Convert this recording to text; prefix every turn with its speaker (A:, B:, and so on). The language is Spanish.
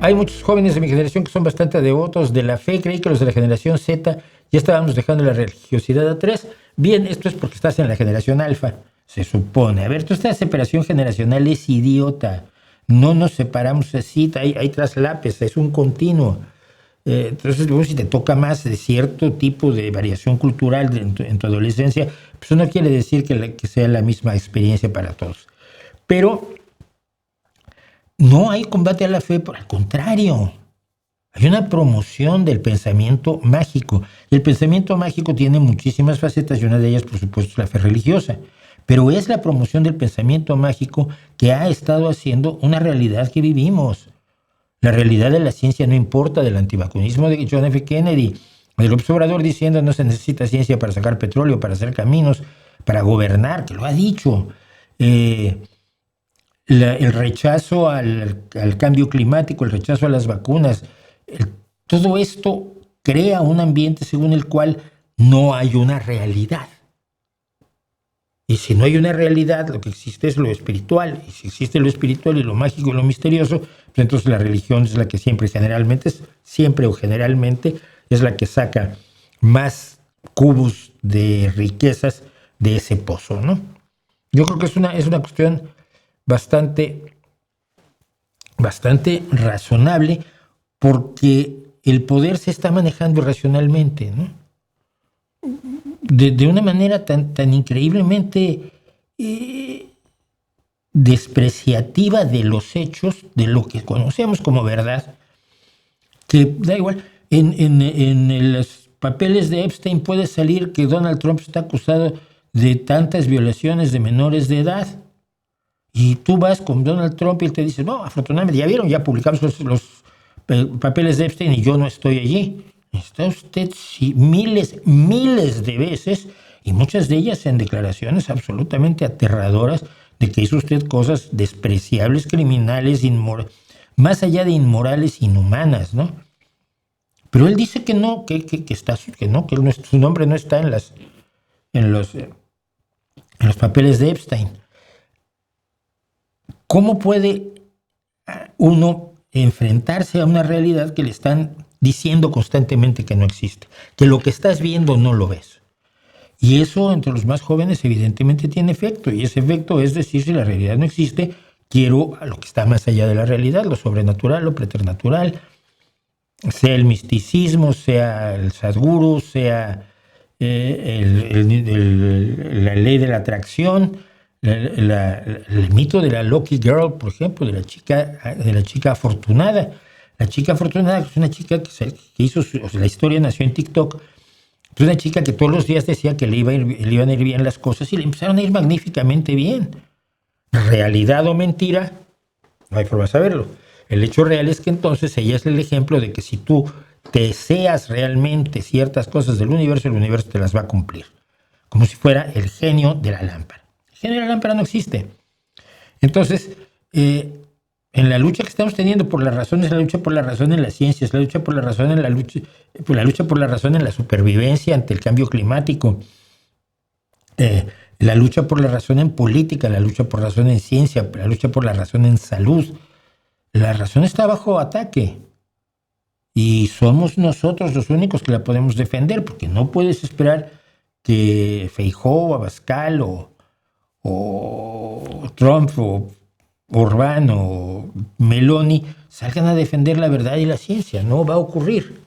A: hay muchos jóvenes de mi generación que son bastante devotos de la fe. Creí que los de la generación Z ya estábamos dejando la religiosidad atrás. Bien, esto es porque estás en la generación alfa, se supone. A ver, tú esta separación generacional es idiota. No nos separamos así, hay traslapes, es un continuo. Entonces, luego si te toca más de cierto tipo de variación cultural en tu adolescencia, pues eso no quiere decir que sea la misma experiencia para todos. Pero no hay combate a la fe, por el contrario. Hay una promoción del pensamiento mágico. El pensamiento mágico tiene muchísimas facetas y una de ellas, por supuesto, es la fe religiosa. Pero es la promoción del pensamiento mágico que ha estado haciendo una realidad que vivimos. La realidad de la ciencia no importa, del antivacunismo de John F. Kennedy, del observador diciendo no se necesita ciencia para sacar petróleo, para hacer caminos, para gobernar, que lo ha dicho. El rechazo al cambio climático, el rechazo a las vacunas, todo esto crea un ambiente según el cual no hay una realidad. Y si no hay una realidad, lo que existe es lo espiritual. Y si existe lo espiritual y lo mágico y lo misterioso, pues entonces la religión es la que generalmente es la que saca más cubos de riquezas de ese pozo, ¿no? Yo creo que es una cuestión bastante razonable, porque el poder se está manejando racionalmente, ¿no? De una manera tan increíblemente despreciativa de los hechos, de lo que conocemos como verdad, que da igual. En los papeles de Epstein puede salir que Donald Trump está acusado de tantas violaciones de menores de edad. Y tú vas con Donald Trump y él te dice, no, afortunadamente, ya vieron, ya publicamos los papeles de Epstein y yo no estoy allí. Está usted miles de veces, y muchas de ellas en declaraciones absolutamente aterradoras, de que hizo usted cosas despreciables, criminales, más allá de inmorales, inhumanas, ¿no? Pero él dice que no, que su nombre no está en los papeles de Epstein. ¿Cómo puede uno enfrentarse a una realidad que le están diciendo constantemente que no existe? Que lo que estás viendo no lo ves. Y eso entre los más jóvenes evidentemente tiene efecto. Y ese efecto es decir, si la realidad no existe, quiero a lo que está más allá de la realidad, lo sobrenatural, lo preternatural, sea el misticismo, sea el Sadhguru, sea la ley de la atracción, el mito de la Lucky Girl, por ejemplo, de la chica afortunada. La chica afortunada es una chica que hizo la historia, nació en TikTok. Es una chica que todos los días decía que le iban a ir bien las cosas y le empezaron a ir magníficamente bien. Realidad o mentira, no hay forma de saberlo. El hecho real es que entonces ella es el ejemplo de que si tú deseas realmente ciertas cosas del universo, el universo te las va a cumplir. Como si fuera el genio de la lámpara. El genio de la lámpara no existe. Entonces, en la lucha que estamos teniendo por las razones, la lucha por la razón en las ciencias, la lucha por la razón en la lucha por la razón en la supervivencia ante el cambio climático, la lucha por la razón en política, la lucha por la razón en ciencia, la lucha por la razón en salud. La razón está bajo ataque y somos nosotros los únicos que la podemos defender, porque no puedes esperar que Feijóo, Abascal o Trump o Orbán o Meloni salgan a defender la verdad y la ciencia. No va a ocurrir.